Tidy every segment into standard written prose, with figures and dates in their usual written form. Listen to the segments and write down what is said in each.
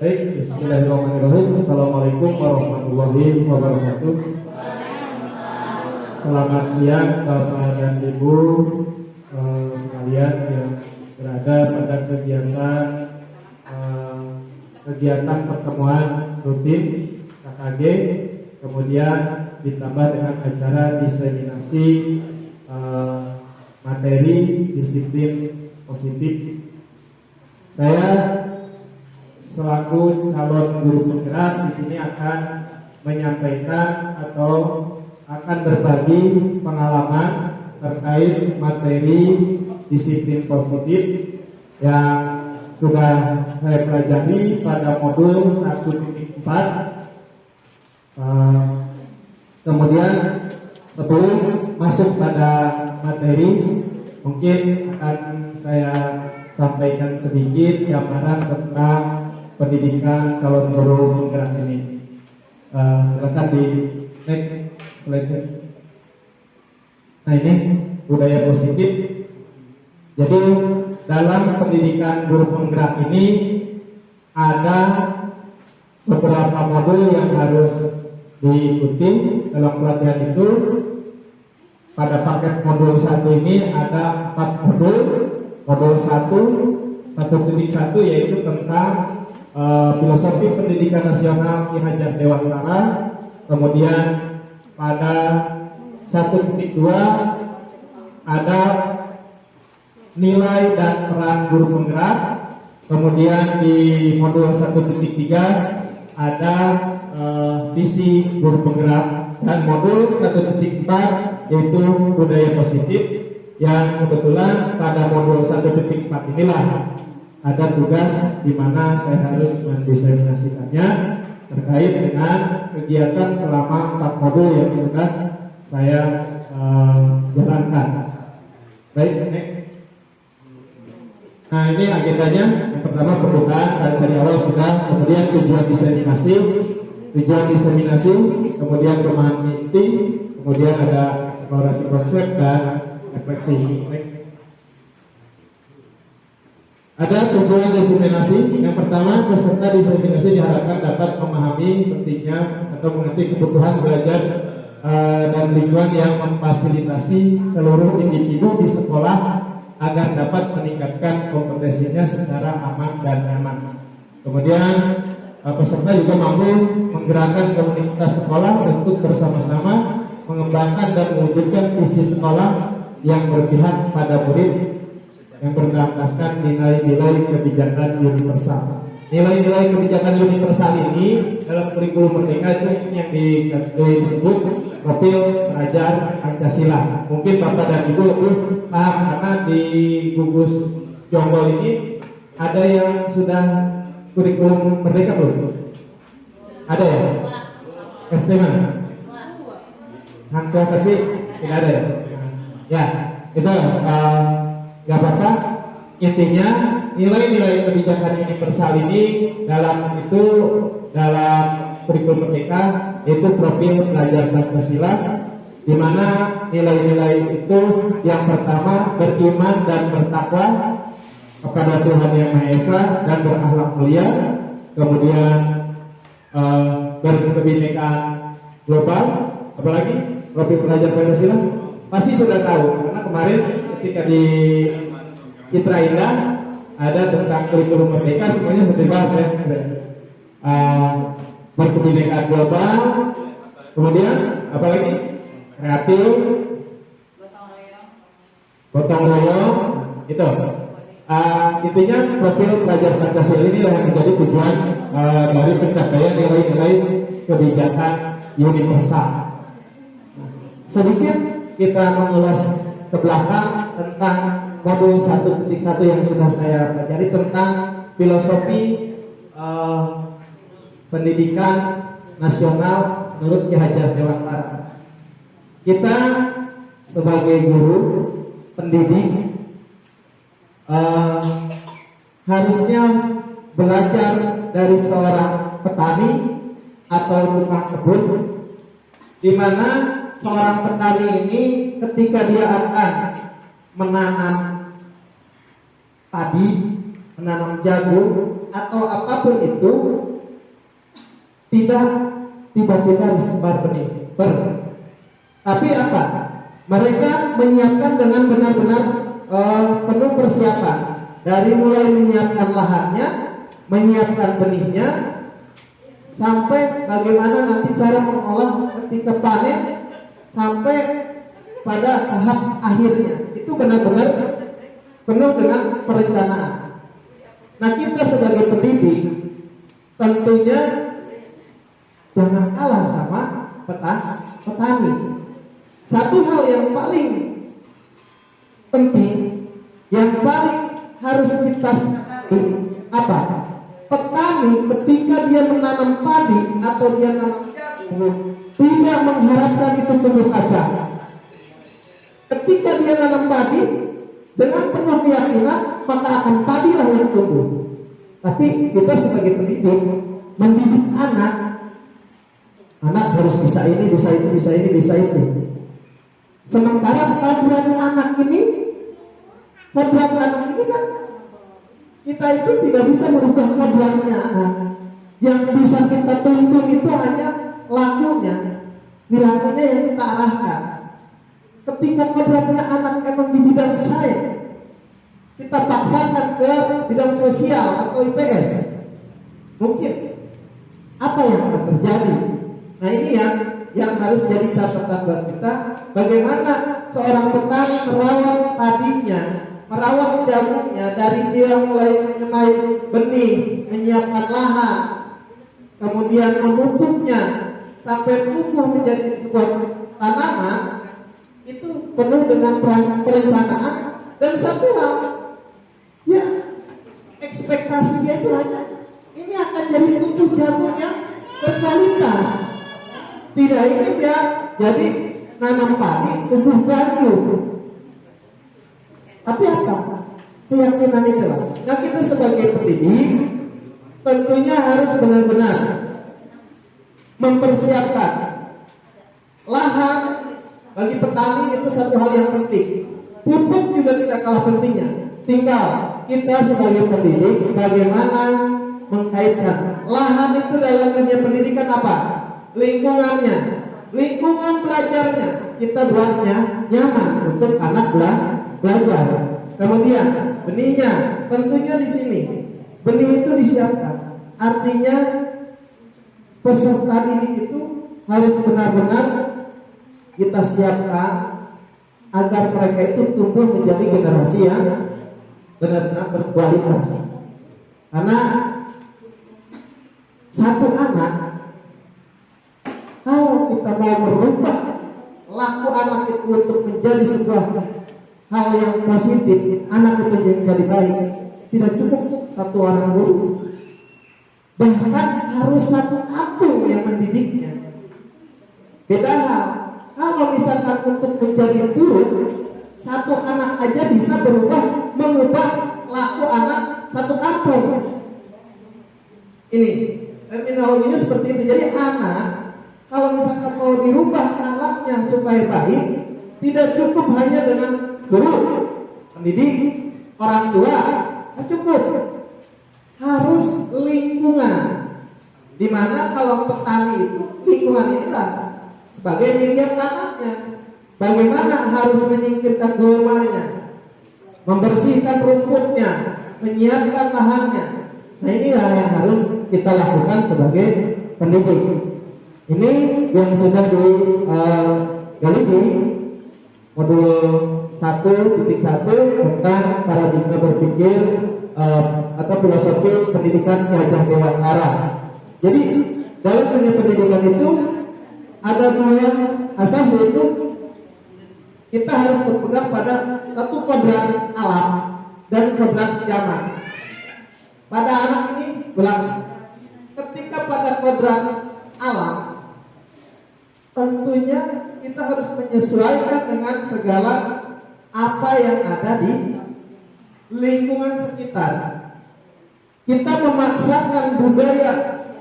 Baik, bismillahirrahmanirrahim. Assalamualaikum warahmatullahi wabarakatuh. Selamat siang Bapak dan Ibu sekalian yang berada pada kegiatan pertemuan rutin KKG, kemudian ditambah dengan acara diseminasi materi disiplin positif. Saya selaku calon guru penggerak di sini akan menyampaikan atau akan berbagi pengalaman terkait materi disiplin positif yang sudah saya pelajari pada modul 1.4. Kemudian sebelum masuk pada materi, mungkin akan saya sampaikan sedikit gambaran tentang pendidikan calon guru penggerak ini. Silakan di next slide. Nah, ini budaya positif. Jadi dalam pendidikan guru penggerak ini ada beberapa modul yang harus diikuti dalam pelatihan itu. Pada paket modul 1 ini ada 4 modul. Modul 1.1 yaitu tentang filosofi pendidikan nasional Ki Hajar Dewantara. Kemudian pada 1.2 ada nilai dan peran guru penggerak. Kemudian di modul 1.3 ada visi guru penggerak, dan modul 1.4 yaitu budaya positif, yang kebetulan pada modul 1.4 inilah ada tugas di mana saya harus mendiseminasikannya terkait dengan kegiatan selama 4 modul yang sudah saya jalankan. Baik, next. Nah, ini agendanya. Yang pertama pembukaan, dari awal sudah, kemudian tujuan diseminasi, kemudian rumahan inti, kemudian ada eksplorasi konsep dan refleksi. Next. Ada tujuan diseminasi. Yang pertama, peserta diseminasi diharapkan dapat memahami pentingnya atau mengerti kebutuhan belajar dan lingkungan yang memfasilitasi seluruh individu di sekolah agar dapat meningkatkan kompetensinya secara aman dan nyaman. Kemudian peserta juga mampu menggerakkan komunitas sekolah untuk bersama-sama mengembangkan dan mewujudkan visi sekolah yang berpihak pada murid yang berdasarkan nilai-nilai kebijakan universal. Nilai-nilai kebijakan universal ini dalam kurikulum Merdeka itu yang disebut profil pelajar Pancasila. Mungkin Bapak dan Ibu lebih paham karena di gugus Jonggol ini ada yang sudah kurikulum Merdeka belum? Ada ya? SD mana? Hangtua tapi tidak ada ya? Ya, itu gak apa-apa. Intinya nilai-nilai kebijakan universal ini dalam kurikulum Merdeka itu profil pelajar Pancasila, di mana nilai-nilai itu yang pertama beriman dan bertakwa kepada Tuhan Yang Maha Esa dan berakhlak mulia, kemudian berkebinekaan global. Apalagi profil pelajar Pancasila pasti sudah tahu karena kemarin ketika di Citra Indah ada tentang kurikulum Merdeka, semuanya sudah dibahas ya. Berkebinekaan global, kemudian apalagi kreatif, gotong royong, itu. Intinya profil pelajar Pancasila ini yang menjadi tujuan dari pencapaian nilai-nilai kebijakan universal. Sedikit kita mengulas ke belakang tentang modul 1.1 yang sudah saya pelajari tentang filosofi pendidikan nasional menurut Ki Hajar Dewantara. Kita sebagai guru pendidik harusnya belajar dari seorang petani atau tukang kebun, di mana seorang petani ini ketika dia akan menanam padi, menanam jagung, atau apapun itu tidak tiba-tiba disebar benih. Tapi apa? Mereka menyiapkan dengan benar-benar penuh persiapan. Dari mulai menyiapkan lahannya, menyiapkan benihnya, sampai bagaimana nanti cara mengolah ketika panen, sampai pada tahap akhirnya. Itu benar-benar penuh dengan perencanaan. Nah, kita sebagai pendidik tentunya jangan kalah sama petani. Satu hal yang paling penting, yang paling harus kita sadari apa? Petani ketika dia menanam padi atau dia menanam jagung tidak mengharapkan itu tumbuh kacang. Ketika dia nanam padi dengan penuh keyakinan, maka akan padilah yang tumbuh. Tapi kita sebagai pendidik mendidik anak harus bisa ini, bisa itu, bisa ini, bisa itu. Sementara kodrat anak ini kan kita itu tidak bisa merubah kodratnya anak. Yang bisa kita tuntun itu hanya lakunya, nilainya yang kita arahkan. Ketika kodratnya anak emang di bidang sains, kita paksakan ke bidang sosial atau IPS, mungkin apa yang akan terjadi? Nah, ini yang harus jadi catatan buat kita. Bagaimana seorang petani merawat padinya, merawat jagungnya dari dia mulai menyemai benih, menyiapkan lahan, kemudian memupuknya sampai tumbuh menjadi sebuah tanaman, itu penuh dengan perencanaan. Dan satu hal, ya ekspektasi dia itu hanya ini akan jadi tumbuh jagung yang berkualitas. Tidak ini dia jadi nanam padi tumbuh gandum. Tapi apa? Keyakinan itulah. Nah, kita sebagai pendidik tentunya harus benar-benar mempersiapkan lahan. Bagi petani itu satu hal yang penting. Pupuk juga tidak kalah pentingnya. Tinggal kita sebagai pendidik bagaimana mengkaitkan lahan itu dalam dunia pendidikan apa? Lingkungannya, lingkungan belajarnya kita buatnya nyaman untuk anak belajar. Kemudian benihnya tentunya di sini benih itu disiapkan. Artinya peserta didik itu harus benar-benar kita siapkan agar mereka itu tumbuh menjadi generasi yang benar-benar berkualitas. Karena satu anak, kalau kita mau merubah laku anak itu untuk menjadi sebuah hal yang positif, anak itu jadi baik, tidak cukup satu orang guru, bahkan harus satu kampung yang mendidiknya. Beda hal kalau misalkan untuk menjadi guru, satu anak aja bisa mengubah laku anak satu kampung. Ini terminologinya seperti itu. Jadi anak kalau misalkan mau dirubah anaknya supaya baik, tidak cukup hanya dengan guru, pendidik, orang tua, tidak cukup. Harus lingkungan. Dimana kalau petani itu lingkungan inilah sebagai media tanamnya. Bagaimana harus menyingkirkan gulmanya, membersihkan rumputnya, menyiapkan lahannya. Nah, inilah yang harus kita lakukan sebagai pendidik. Ini yang sudah digali di modul 1.1 tentang paradigma berpikir atau filosofi pendidikan wajah dewantara. Jadi dalam dunia pendidikan itu ada dua asas, yaitu kita harus berpegang pada satu kodrat alam dan kodrat zaman. Pada anak ini ulang, ketika pada kodrat alam, tentunya kita harus menyesuaikan dengan segala apa yang ada di lingkungan sekitar. Kita memaksakan budaya,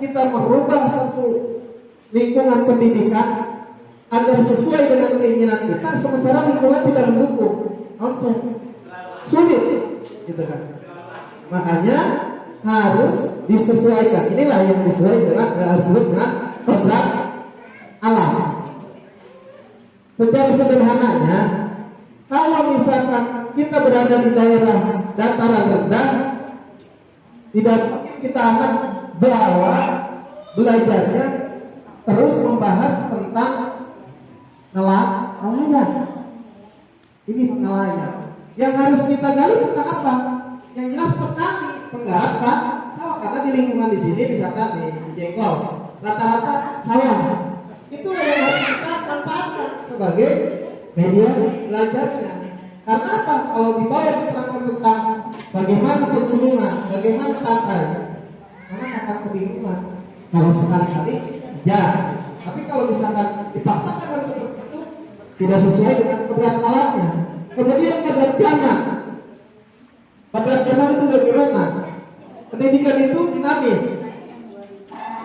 kita merubah satu lingkungan pendidikan agar sesuai dengan keinginan kita, sementara lingkungan tidak mendukung. Sulit, gitu kan? Makanya harus disesuaikan. Inilah yang disebut dengan kodrat alam. Secara sederhananya, kalau misalkan kita berada di daerah dataran rendah, tidak kita akan bawa belajarnya terus membahas tentang nelayan. Ini nelayan. Yang harus kita gali tentang apa? Yang jelas petani, penggarap sawah, karena di lingkungan di sini misalkan di Jengkol rata-rata sawah. Itu yang harus kita manfaatkan sebagai media belajarnya. Karena apa? Kalau dibawa keterangan tentang bagaimana pegunungan, bagaimana pantai, anak akan kebingungan. Kalau sekali-kali, ya. Tapi kalau misalkan dipaksakan harus seperti itu, tidak sesuai dengan kodrat alamnya. Kemudian kodrat zaman. Kodrat zaman itu bagaimana? Pendidikan itu dinamis.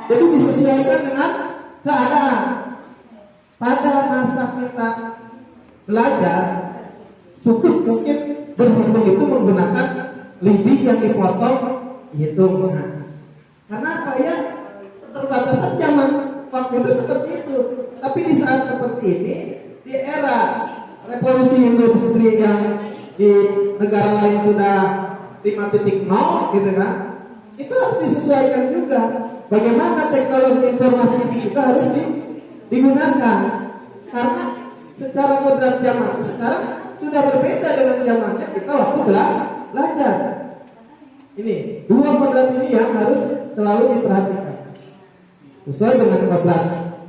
Jadi disesuaikan dengan keadaan. Pada masa kita belajar, cukup mungkin berhitung itu menggunakan lidi yang dipotong hitungan. Karena apa ya? Keterbatasan zaman waktu itu seperti itu. Tapi di saat seperti ini, di era revolusi industri yang di negara lain sudah 5.0 gitu kan, itu harus disesuaikan juga. Bagaimana teknologi informasi ini juga harus digunakan. Karena secara kodrat zaman sekarang sudah berbeda dengan zamannya kita waktu belajar. Ini dua kodrat ini yang harus selalu diperhatikan sesuai dengan kodrat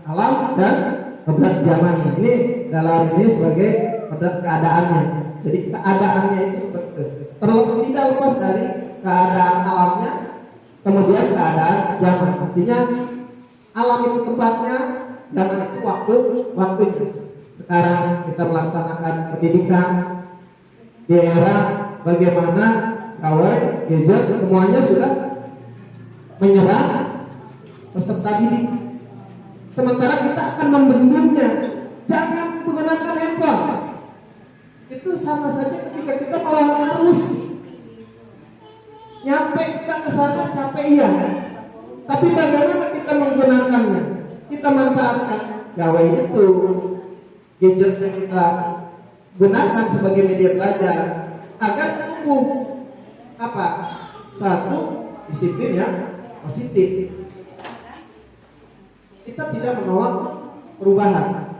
alam dan kodrat zaman. Ini dalam ini sebagai kodrat keadaannya. Jadi keadaannya itu seperti itu, tidak lepas dari keadaan alamnya, kemudian keadaan zaman. Artinya alam itu tempatnya, zaman itu waktunya. Sekarang kita melaksanakan pendidikan di era bagaimana gawai, gadget, semuanya sudah menyerang peserta didik. Sementara kita akan membendungnya. Jangan menggunakan handphone. Itu sama saja ketika kita melawan arus. Nyampe kita ke sana capek iya. Tapi bagaimana kita menggunakannya? Kita manfaatkan gawai itu, gadget yang kita gunakan sebagai media belajar agar tumbuh apa? Satu, disiplin yang positif. Kita tidak menolak perubahan.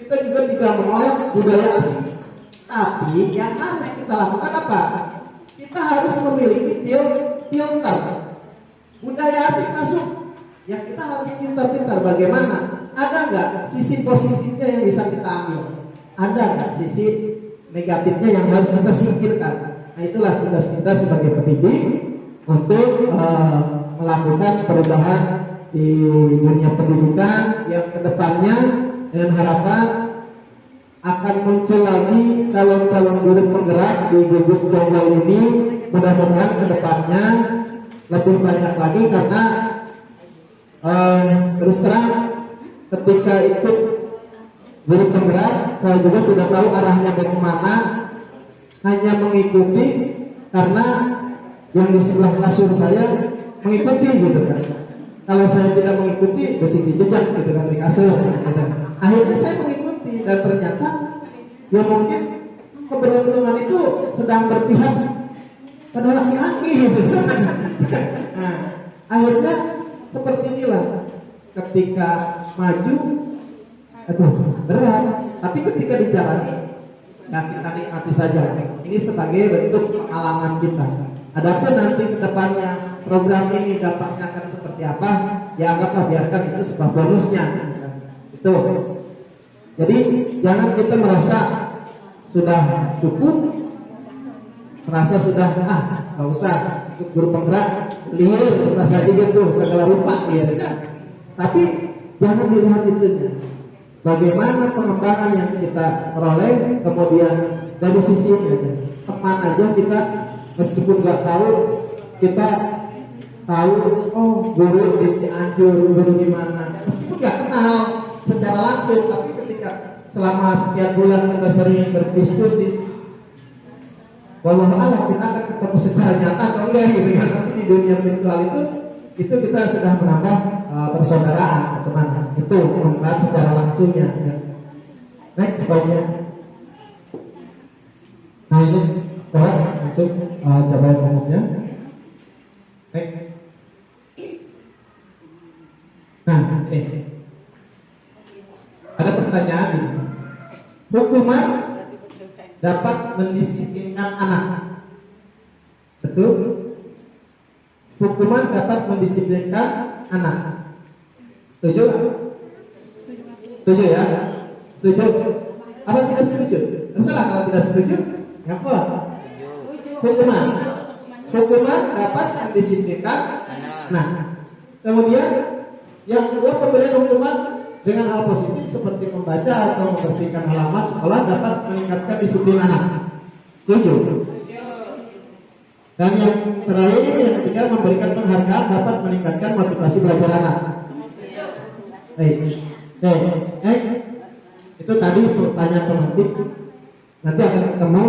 Kita juga tidak menolak budaya asing. Tapi yang harus kita lakukan apa? Kita harus memiliki filter. Budaya asing masuk, ya kita harus pintar-pintar bagaimana. Ada nggak sisi positifnya yang bisa kita ambil? Ada nggak sisi negatifnya yang harus kita singkirkan? Nah itulah tugas kita sebagai pendidik untuk melakukan perubahan di dunia pendidikan yang kedepannya dengan harapan akan muncul lagi calon-calon guru penggerak di gugus Jonggol ini. Mudah-mudahan kedepannya lebih banyak lagi karena terus terang ketika ikut guru penggerak saya juga tidak tahu arahnya bagaimana, hanya mengikuti karena yang di sebelah kasur saya mengikuti gitu kan. Kalau saya tidak mengikuti besi dijejak gitu kan di kasur gitu. Akhirnya saya mengikuti dan ternyata ya mungkin keberuntungan itu sedang berpihak pada laki-laki gitu. Nah, akhirnya seperti inilah ketika maju, aduh berat. Tapi ketika dijalani, ya kita nikmati saja. Ini sebagai bentuk pengalaman kita. Adapun nanti kedepannya program ini dampaknya akan seperti apa, ya anggaplah biarkan itu sebuah bonusnya. Itu. Jadi jangan kita merasa sudah cukup, merasa sudah nggak usah ikut guru penggerak, liar merasa aja gitu segala rupa ya. Tapi jangan dilihat itunya. Bagaimana pengembangan yang kita peroleh, kemudian dari sisi ini teman aja kita meskipun nggak tahu, kita tahu oh guru di Cianjur, guru di mana, meskipun nggak kenal secara langsung, tapi ketika selama sekian bulan kita sering berdiskusi, walau alam kita akan ketemu secara nyata atau enggak gitu kan, tapi di dunia virtual itu kita sudah menambah persaudaraan teman, itu membahas secara langsungnya ya. Next poinnya. Nah ini coba langsung jawaban umumnya. Next. Nah ini ada pertanyaan ini. Hukuman dapat mendisiplinkan anak. Betul? Hukuman dapat mendisiplinkan anak. Setuju? Setuju ya? Setuju? Apa tidak setuju? Terserah kalau tidak setuju. Apa? Hukuman dapat mendisiplinkan anak. Kemudian yang kedua, pemberian hukuman dengan hal positif seperti membaca atau membersihkan halaman sekolah dapat meningkatkan disiplin anak. Setuju? Dan yang terakhir, yang ketiga, memberikan penghargaan dapat meningkatkan motivasi belajar anak. Next. Itu tadi pertanyaan pemantik. Nanti akan ketemu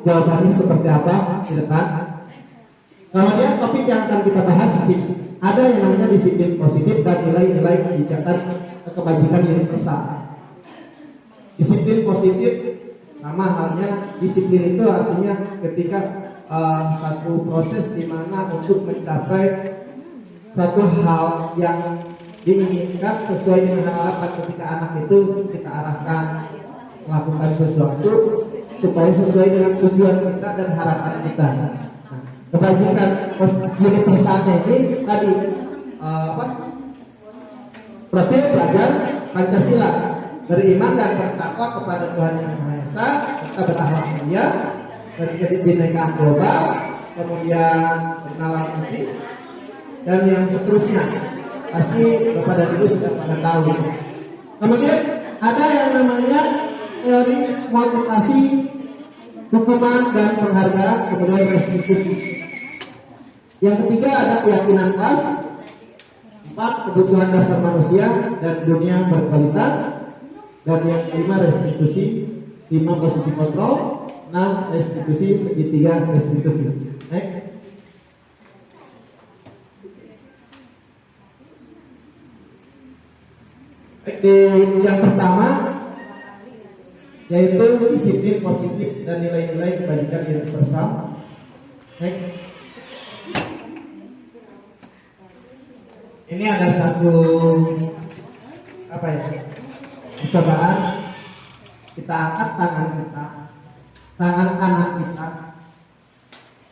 jawabannya seperti apa di depan. Kemudian topik yang akan kita bahas di sini ada yang namanya disiplin positif dan nilai-nilai kebijakan kebajikan universal. Disiplin positif sama halnya disiplin itu artinya ketika satu proses di mana untuk mencapai satu hal yang diinginkan sesuai dengan harapan ketika anak itu kita arahkan melakukan sesuatu supaya sesuai dengan tujuan kita dan harapan kita. Kebajikan universalnya ini tadi profil pelajar Pancasila, beriman dan bertakwa kepada Tuhan Yang Maha Esa, serta berakhlak mulia, kebinekaan global, kemudian bernalar etis, dan yang seterusnya. Pasti Bapak dan Ibu sudah pada tahu. Kemudian ada yang namanya teori motivasi, hukuman dan penghargaan, kemudian restitusi. Yang ketiga ada keyakinan kelas, 4 kebutuhan dasar manusia dan dunia berkualitas, dan yang kelima restitusi, 5 posisi kontrol, 6 restitusi, segitiga restitusi. Next. Di yang pertama yaitu disiplin positif dan nilai-nilai kebajikan universal. Next. Ini ada satu percobaan. Kita angkat tangan kita, tangan kanan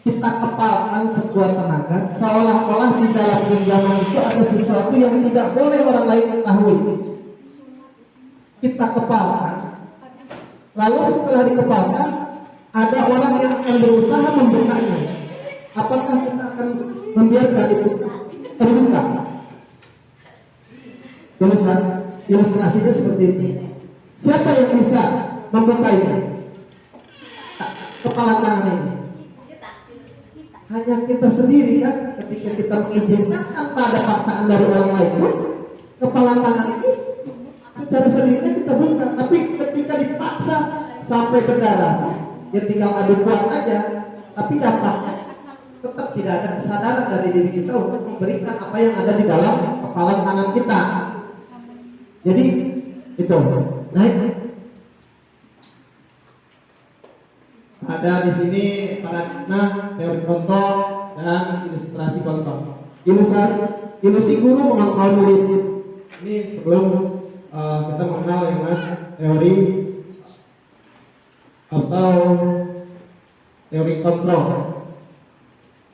kita kepalkan sekuat tenaga, seolah-olah di dalam genggaman itu ada sesuatu yang tidak boleh orang lain ketahui. Kita kepalkan, lalu setelah dikepalkan ada orang yang akan berusaha membukanya. Apakah kita akan membiarkan itu terbuka? Ilustrasinya seperti itu. Siapa yang bisa membukanya? Kepala tangan ini hanya kita sendiri kan. Ketika kita mengizinkan tanpa ada paksaan dari orang lain pun, kepala tangan ini secara sendirinya kita buka. Tapi ketika dipaksa sampai berdarah, ya tinggal adu kuat aja. Tapi dampaknya tetap tidak ada kesadaran dari diri kita untuk memberikan apa yang ada di dalam kepala tangan kita. Jadi itu. Naik. Ada di sini paradigma teori kontrol dan ilustrasi kontrol. Ilusi guru mengontrol murid. Ini sebelum kita mengenal yang teori atau teori kontrol.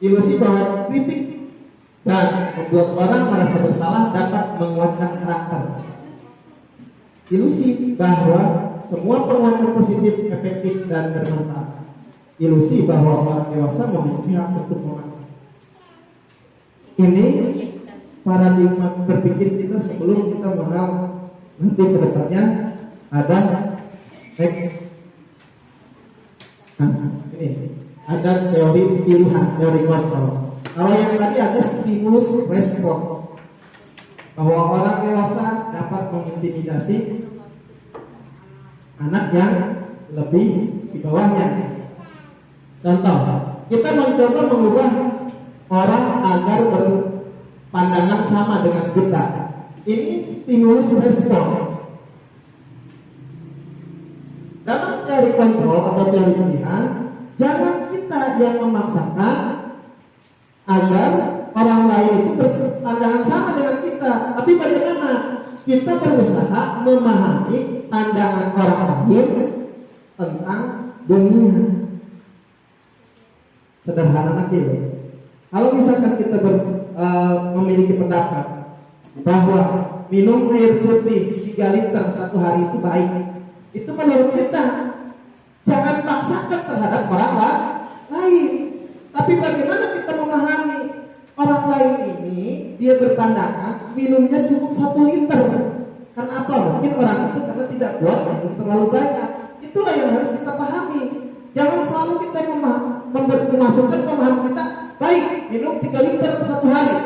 Ilusi bahwa kritik dan membuat orang merasa bersalah dapat menguatkan karakter. Ilusi bahwa semua perbuatan positif, efektif dan bermanfaat. Ilusi bahwa orang dewasa memiliki hak untuk memaksa. Ini paradigma berpikir kita sebelum kita mengenal nanti kedepannya ada ini ada teori pilihan, teori kontrol. Kalau yang tadi ada stimulus respon, bahwa orang dewasa dapat mengintimidasi anak yang lebih di bawahnya. Contoh, kita mencoba mengubah orang agar berpandangan sama dengan kita. Ini stimulus respon. Dalam teori kontrol atau teori pilihan, jangan kita yang memaksakan agar orang lain itu berpandangan sama dengan kita. Tapi bagaimana kita berusaha memahami pandangan orang lain tentang dunia. Sederhana nanti. Kalau misalkan kita memiliki pendapat bahwa minum air putih 3 liter 1 hari itu baik, itu menurut kita. Jangan paksakan terhadap orang lain. Tapi bagaimana kita memahami orang lain ini, dia berpandangan minumnya cukup 1 liter. Karena apa? Mungkin orang itu karena tidak kuat minum terlalu banyak. Itulah yang harus kita pahami. Jangan selalu kita memasukkan pemahaman kita, baik minum 3 liter 1 hari.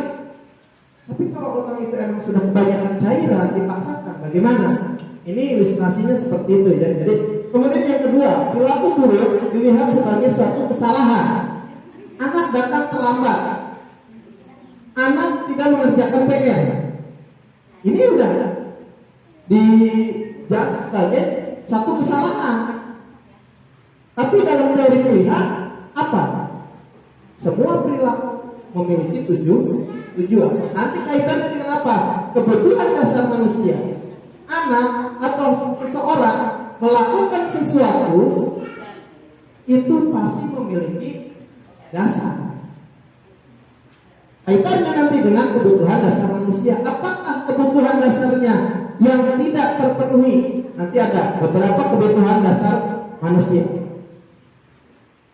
Tapi kalau orang itu emang sudah kebanyakan cairan, dipaksakan, bagaimana? Ini ilustrasinya seperti itu ya. Jadi kemudian yang kedua, perilaku buruk dilihat sebagai suatu kesalahan. Anak datang terlambat, anak tidak mengerjakan PR, ini udah dijudge sebagai satu kesalahan. Tapi dalam teori pilihan apa? Semua perilaku memiliki tujuan. Nanti kaitannya dengan apa? Kebutuhan dasar manusia. Anak atau seseorang melakukan sesuatu itu pasti memiliki dasar. Kaitannya nanti dengan kebutuhan dasar manusia. Apakah kebutuhan dasarnya yang tidak terpenuhi? Nanti ada beberapa kebutuhan dasar manusia.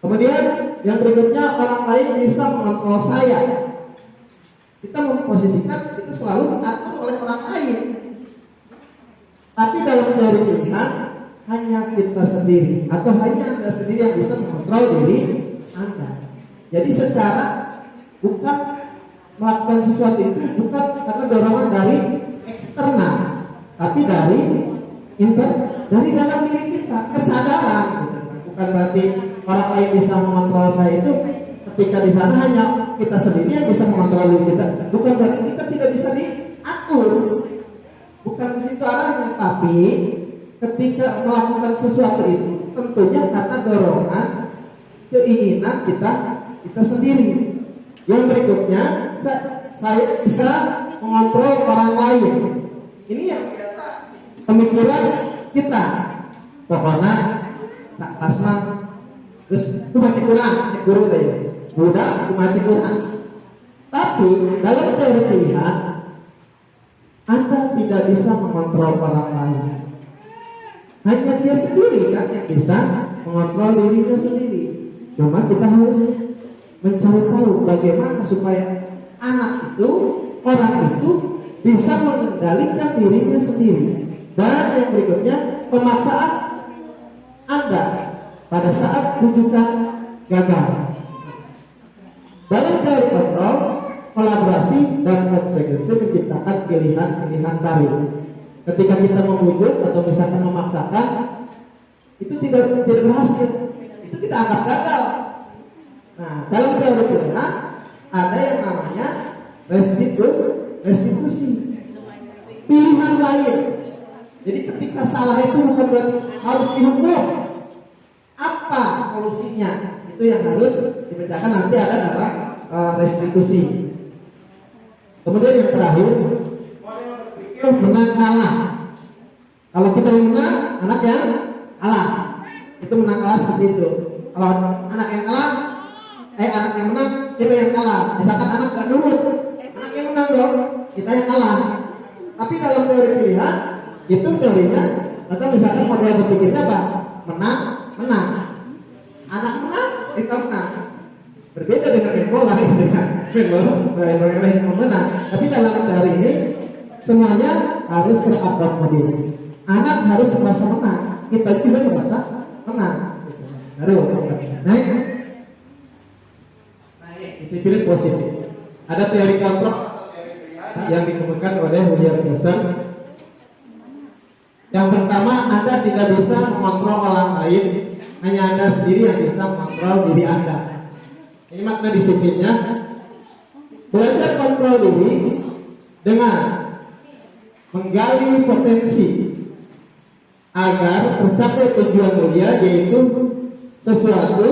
Kemudian yang berikutnya, orang lain bisa mengontrol saya. Kita memposisikan itu selalu diatur oleh orang lain. Tapi dalam teori pilihan, hanya kita sendiri atau hanya Anda sendiri yang bisa mengontrol diri Anda. Jadi secara bukan melakukan sesuatu itu bukan karena dorongan dari eksternal, tapi dari dalam diri kita, kesadaran gitu. Bukan berarti orang lain bisa mengontrol saya itu ketika di sana hanya kita sendiri yang bisa mengontrol diri kita. Bukan berarti kita tidak bisa diatur. Bukan di situ arahnya, tapi ketika melakukan sesuatu itu tentunya karena dorongan keinginan kita sendiri. Yang berikutnya, saya bisa mengontrol orang lain. Ini yang biasa pemikiran kita. Pokoknya sakasma terus cuma kurang, guru tadi. Mudah cuma kurang. Tapi dalam teori pilihan, Anda tidak bisa mengontrol orang lain. Hanya dia sendiri kan yang bisa mengontrol dirinya sendiri. Cuma kita harus mencari tahu bagaimana supaya anak itu, orang itu bisa mengendalikan dirinya sendiri. Dan yang berikutnya, pemaksaan Anda pada saat rujukan gagal. Dalam teori kontrol, kolaborasi dan konsekuensi menciptakan pilihan-pilihan baru. Ketika kita memujuk atau misalkan memaksakan, itu tidak berhasil, itu kita anggap gagal. Nah, dalam teori pilihan ada yang namanya restitusi, pilihan lain. Jadi ketika salah itu bukan berarti harus dihukum. Apa solusinya? Itu yang harus dipecahkan, nanti ada dalam restitusi. Kemudian yang terakhir, menang kalah. Kalau kita yang menang, anak yang kalah. Itu menang kalah seperti itu. Kalau anak yang kalah, anak yang menang, kita yang kalah. Misalkan anak gak nurut, anak yang menang dong, kita yang kalah. Tapi dalam teori pilihan, itu teorinya, atau misalkan model berpikirnya apa? Menang. Anak menang, kita menang. Berbeda dengan main bola, main bola yang menang. Tapi dalam teori ini, semuanya harus terakomodir. Anak harus merasa menang, kita juga merasa menang. Baru naik disiplin positif. Ada teori kontrol yang dikemukakan oleh William Gibson. Yang pertama, Anda tidak bisa mengontrol orang lain hanya Anda sendiri yang bisa mengontrol diri Anda. Ini makna disiplinnya. Belajar kontrol diri dengan menggali potensi agar tercapai tujuan mulia, yaitu sesuatu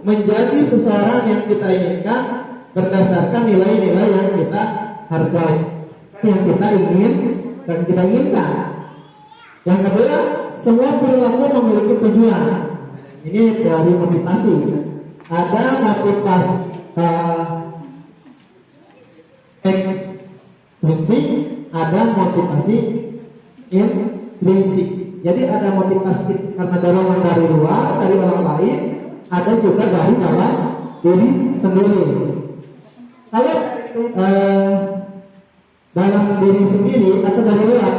menjadi seseorang yang kita inginkan berdasarkan nilai-nilai yang kita hargai, yang kita ingin dan kita inginkan. Yang kedua, semua perilaku memiliki tujuan. Ini dari motivasi. Ada motivasi ekstrinsik, ada motivasi intrinsik. Jadi ada motivasi karena dorongan dari luar, dari orang lain, ada juga dari dalam diri sendiri. Kalau dalam diri sendiri atau dari luar,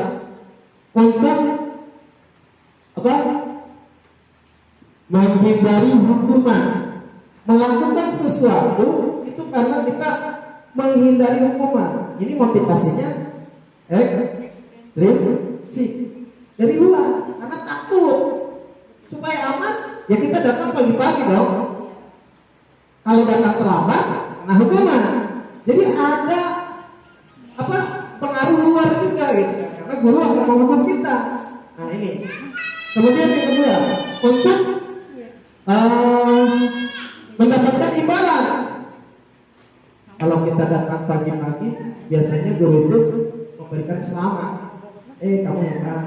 untuk apa? Menghindari hukuman. Melakukan sesuatu itu karena kita menghindari hukuman. Ini motivasinya ekstrinsik, dari luar, karena takut. Supaya aman, ya kita datang pagi-pagi dong. Kalau datang terlambat, kena hukuman. Jadi ada apa, pengaruh luar juga gitu, karena guru akan menghukum kita. Nah ini. Kemudian yang kedua, untuk mendapatkan imbalan. Kalau kita datang pagi-pagi, biasanya guru itu memberikan selamat, kamu hebat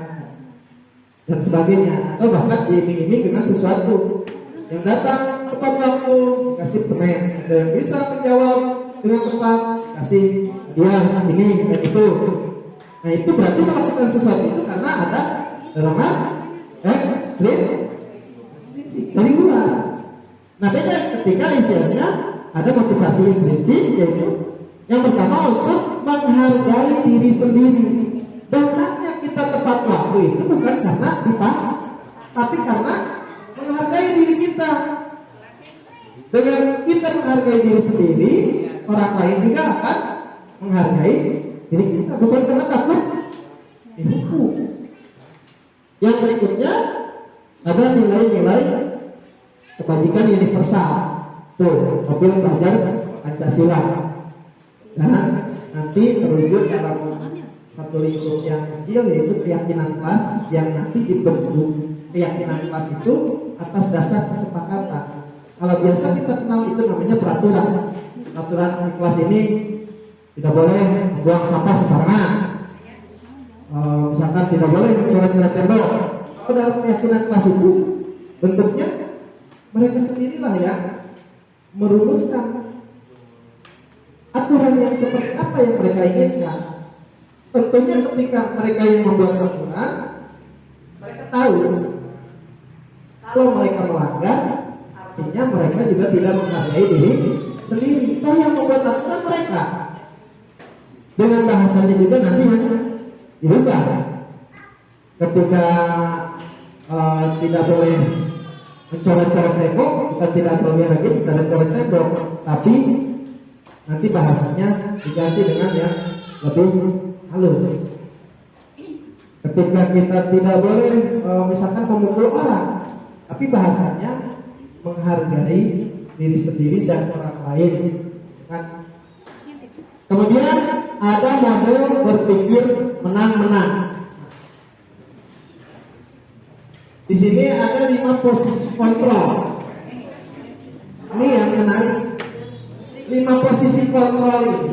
dan sebagainya, atau bahkan diiming-iming dengan sesuatu. Yang datang tepat waktu kasih permen, ada yang bisa menjawab dengan tepat kasih dia ini dan itu. Nah itu berarti melakukan sesuatu itu karena ada dorongan dari luar. Nah beda ketika istilahnya ada motivasi intrinsik, yaitu yang pertama untuk menghargai diri sendiri. Datangnya kita tepat waktu itu bukan karena dipaksa, tapi karena menghargai diri kita. Dengan kita menghargai diri sendiri, orang lain juga akan menghargai diri kita, bukan karena takut dihukum. Yang berikutnya ada nilai-nilai kebajikan universal. Tuh, mobil belajar Pancasila. Dan nanti terwujud dalam satu lingkup yang kecil, yaitu keyakinan kelas, yang nanti dibentuk keyakinan kelas itu atas dasar kesepakatan. Kalau biasa kita kenal itu namanya peraturan. Peraturan di kelas ini tidak boleh membuang sampah sembarangan. Misalkan tidak boleh mencoret-coret tembok. Kalau dalam keyakinan kelas itu bentuknya mereka sendirilah yang merumuskan aturan yang seperti apa yang mereka inginkan. Tentunya ketika mereka yang membuat aturan, mereka tahu kalau mereka melanggar, artinya mereka juga tidak menghargai diri sendiri. Toh yang membuat aturan mereka. Dengan bahasanya juga nanti yang dirubah. Ketika tidak boleh mencoret-coret tembok, bukan tidak boleh lagi mencoret-coret tembok, tapi nanti bahasanya diganti dengan yang lebih halus. Ketika kita tidak boleh misalkan memukul orang, tapi bahasanya menghargai diri sendiri dan orang lain, kan? Kemudian ada model berpikir menang-menang. Di sini ada 5 posisi kontrol. Ini yang menarik. 5 posisi kontrol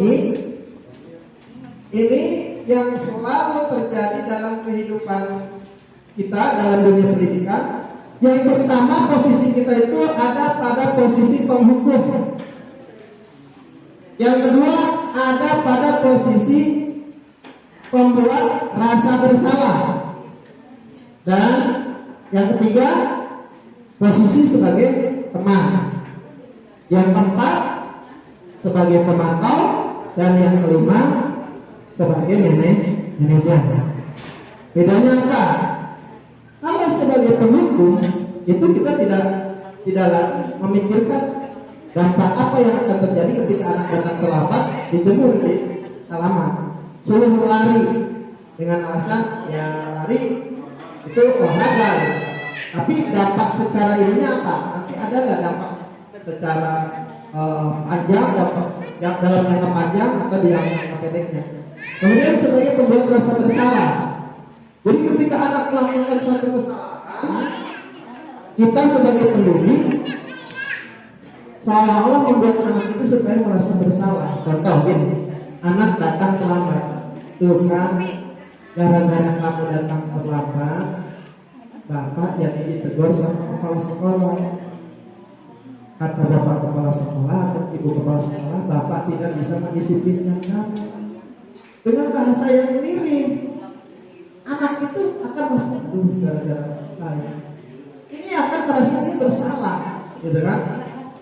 ini yang selalu terjadi dalam kehidupan kita dalam dunia pendidikan. Yang pertama, posisi kita itu ada pada posisi penghukum. Yang kedua, ada pada posisi pembuat rasa bersalah. Dan yang ketiga, posisi sebagai teman. Yang keempat, sebagai pemantau. Dan yang kelima, sebagai manajer. Bedanya apa? Kalau sebagai penghukum, itu kita tidak lagi memikirkan dampak apa yang akan terjadi ketika anak datang terlambat, dijemur di halaman, suruh lari dengan alasan ya lari itu olahraga. Tapi dampak secara ininya apa? Nanti ada nggak dampak secara panjang, dampak yang dalam jangka panjang atau di jangka pendeknya? Kemudian sebagai pembuat rasa bersalah. Jadi ketika anak melakukan satu kesalahan, kita sebagai pendidik seolah-olah membuat anak itu supaya merasa bersalah. Contoh gini, anak datang terlambat, tuh kan, gara-gara kamu datang terlambat, bapak jadi ditegur sama kepala sekolah. Kata bapak kepala sekolah atau ibu kepala sekolah, bapak tidak bisa mendisiplinkan kamu. Dengan bahasa yang miring, anak itu akan merasa, aduh gara-gara saya. Ini akan merasa ini bersalah, gitu kan?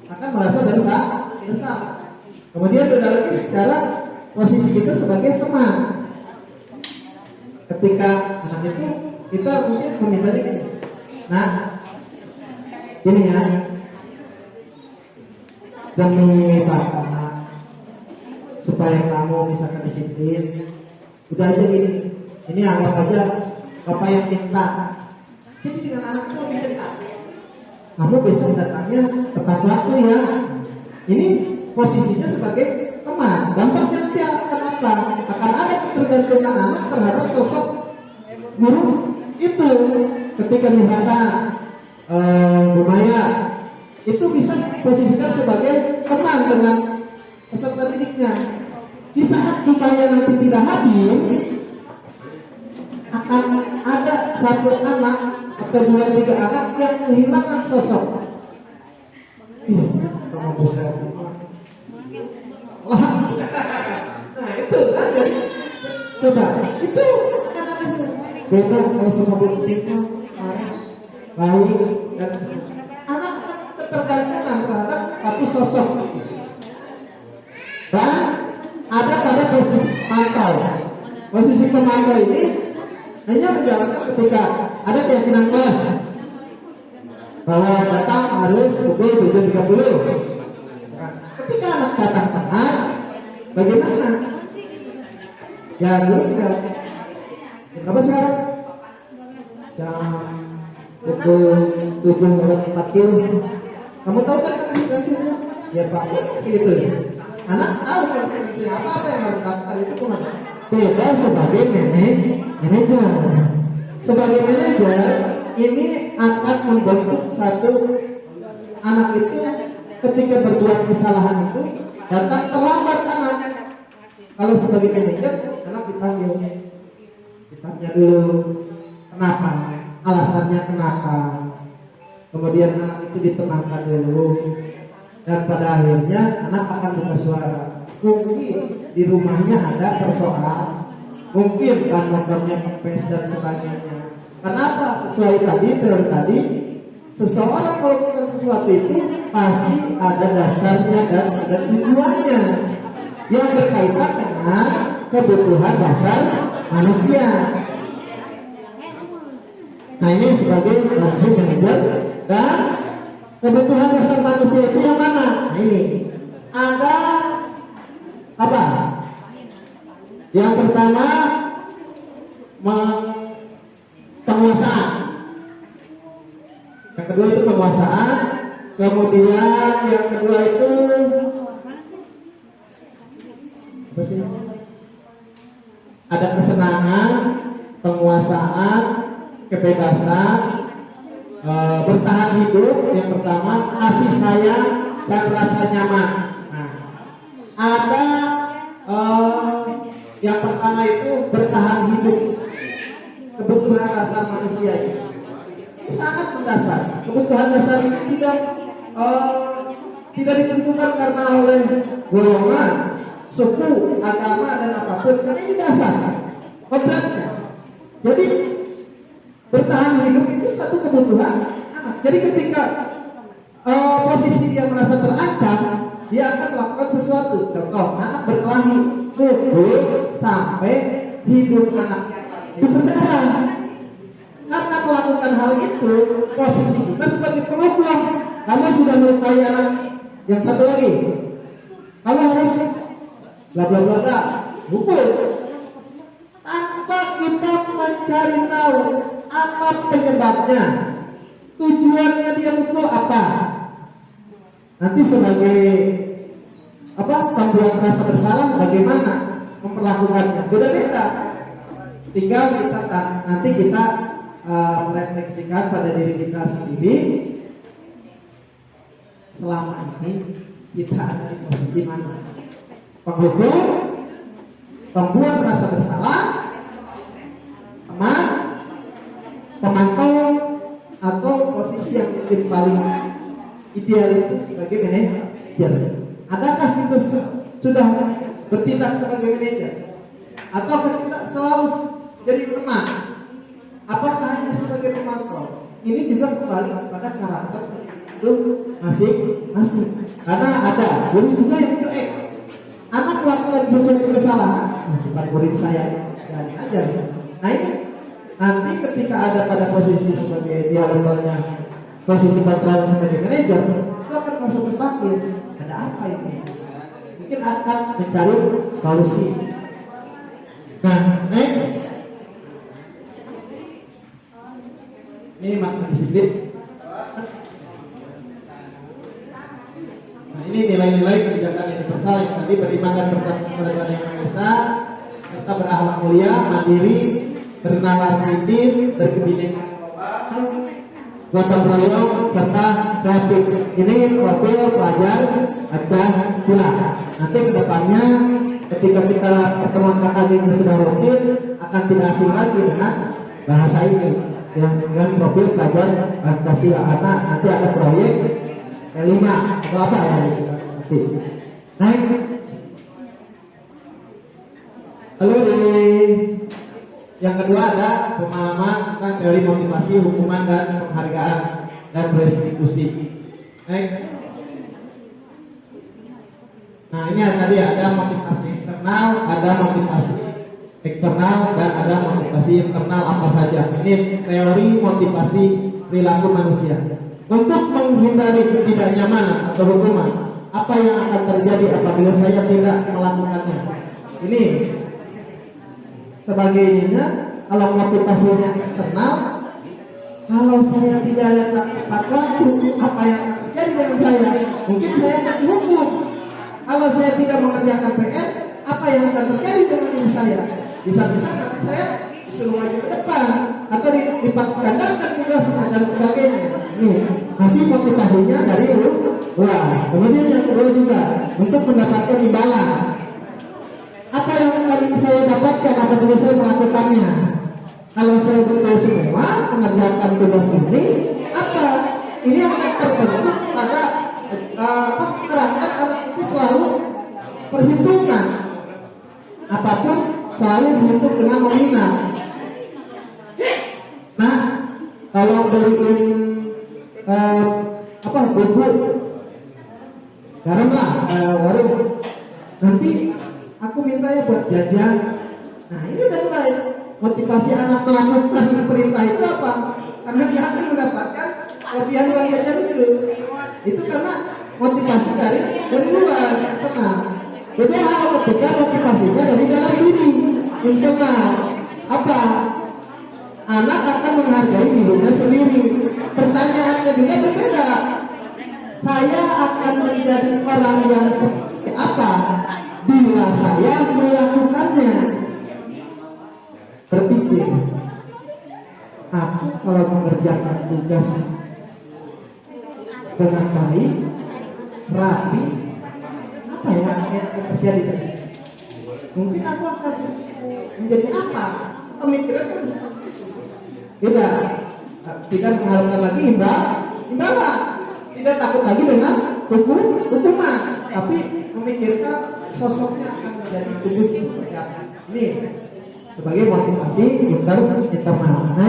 Akan merasa bersalah. Kemudian ada lagi secara posisi kita sebagai teman. Ketika anak itu kita mungkin memintanya gini, nah, ini ya, demi bapak supaya kamu misalkan disiplin, udah aja gini, ini anggap aja bapak yang minta. Jadi dengan anak itu lebih dekat. Kamu besok datangnya tepat waktu ya. Ini posisinya sebagai teman. Dampaknya nanti akan apa? Akan ada ketergantungan anak terhadap sosok guru itu. Ketika misalkan Bu Maya itu bisa posisikan sebagai teman dengan peserta didiknya. Di saat Bu Maya nanti tidak hadir, akan ada satu anak atau 2-3 anak yang kehilangan sosok. Iya, kamu bisa. Wah, nah itu kan jadi coba itu akan ada beda kalau sama buktinya baik dan anak akan ketergantungan terhadap satu sosok dan ada pada posisi pemantau. Posisi pemantau ini hanya menjalankan ketika ada keyakinan kelas bahwa datang harus pukul 7.30. Ketika anak datang tepat, bagaimana? Ya dulu tidak. Berapa sekarang? Jam pukul 7.40. Kamu tahu kan konsekuensinya? Ya Pak, gitu. Anak tahu konsekuensinya apa yang harus dilakukan itu kemana? Beda sebagai manajer. Sebagai manajer, ini akan membentuk satu anak itu ketika berbuat kesalahan itu datang terlambat anak. Kalau sebagai manajer, anak dipanggil, ditanya dulu kenapa, alasannya kenapa. Kemudian anak itu ditenangkan dulu, dan pada akhirnya anak akan buka suara. Mungkin di rumahnya ada persoalan, mungkin bahan motornya kempes dan sebagainya. Kenapa? Sesuai teori tadi, seseorang melakukan sesuatu itu pasti ada dasarnya dan ada tujuannya yang berkaitan dengan kebutuhan dasar manusia. Nah ini sebagai posisi manajer dan kebutuhan dasar manusia itu yang mana? Nah ini ada apa? Yang pertama penguasaan. Yang kedua itu penguasaan. Kemudian yang kedua itu apa sih? Ada kesenangan, penguasaan, kebebasan, bertahan hidup. Yang pertama kasih sayang dan rasa nyaman. Nah, ada yang pertama itu bertahan hidup, kebutuhan dasar manusia ini sangat mendasar. Kebutuhan dasar ini tidak ditentukan karena oleh golongan, suku, agama dan apapun, karena ini dasar kodratnya. Jadi bertahan hidup itu satu kebutuhan anak. Jadi ketika posisi dia merasa terancam, dia akan melakukan sesuatu. Contoh, anak berkelahi, pukul sampai hidup anak itu berdarah. Karena melakukan hal itu, posisi kita sebagai pengukuh. Kamu sudah melukai anak yang satu lagi, kamu harus bla bla bla bla, pukul. Tanpa kita mencari tahu apa penyebabnya, tujuannya dia mukul apa? Nanti sebagai pembuat rasa bersalah bagaimana memperlakukannya? Beda-beda. Tinggal nanti kita merefleksikan pada diri kita sendiri. Selama ini kita ada di posisi mana? Penghukum, pembuat rasa bersalah, teman, pemantau, atau posisi yang mungkin paling ideal itu sebagai manajer. Adakah kita sudah bertindak sebagai manajer? Ataukah kita selalu jadi teman? Apakah hanya sebagai pemantau? Ini juga kembali kepada karakter itu masing-masing. Karena ada guru juga yang cuek. Anak melakukan sesuatu kesalahan, bukan murid saya, dan ajar. Nah ini nanti ketika ada pada posisi sebagai dia levelnya posisi patron sebagai manajer, itu akan merasa terpanggil. Ada apa ini? Mungkin akan mencari solusi. Nah, next. Ini makna disiplin. Nah, ini nilai-nilai kebijakan yang universal yang tadi beriman dan bertakwa kepada Tuhan Yang Maha Esa, serta berakhlak mulia, mandiri, bernalar kritis, berkebinekaan gotong royong, serta kreatif. Ini profil pelajar Pancasila. Nanti kedepannya ketika kita pertemuan KKJ ini sudah rutin, akan tidak asing lagi dengan bahasa ini yang dengan profil pelajar Pancasila. Karena nanti ada proyek L5 atau apa ya nanti. Next. Lalu yang kedua ada pemahaman tentang teori motivasi, hukuman dan penghargaan dan restitusi. Next. Nah ini tadi ada motivasi internal, ada motivasi eksternal, dan ada motivasi internal apa saja. Ini teori motivasi perilaku manusia. Untuk menghindari ketidaknyamanan atau hukuman, apa yang akan terjadi apabila saya tidak melakukannya? Ini sebagai ininya, kalau motivasinya eksternal, kalau saya tidak tepat waktu, apa yang akan terjadi dengan saya? Mungkin saya akan dihukum. Kalau saya tidak mengerjakan PR, apa yang akan terjadi dengan diri saya? Bisa-bisa nanti saya disuruh maju ke depan atau dilipat gandakan tugasnya dan sebagainya. Ini masih motivasinya dari luar. Kemudian yang kedua juga untuk mendapatkan imbalan. Apa yang akan saya dapatkan apabila saya melakukannya? Kalau saya betul semua mengerjakan tugas ini, apa? Ini akan terbentuk pada karakter anak itu selalu perhitungan. Apapun selalu dihitung dengan nominal. Nah, kalau beliin bumbu garam lah warung, nanti aku minta ya buat jajan. Nah ini udah mulai motivasi anak melakukan perintah itu apa? Karena dia akan mendapatkan kelebihan uang jajan itu karena motivasi dari luar eksternal. Beda hal ketika motivasinya dari dalam diri internal. Apa? Anak akan menghargai dirinya sendiri. Pertanyaannya juga berbeda. Saya akan menjadi orang yang seperti apa bila saya melakukannya? Berpikir, aku kalau mengerjakan tugas dengan baik, rapi, apa ya yang akan terjadi? Mungkin aku akan menjadi apa? Pemikiran kan seperti itu. Tidak mengharapkan lagi imbalan, tidak takut lagi dengan hukuman, tapi memikirkan sosoknya akan menjadi tubuh seperti apa. Ini sebagai motivasi internal. Nah,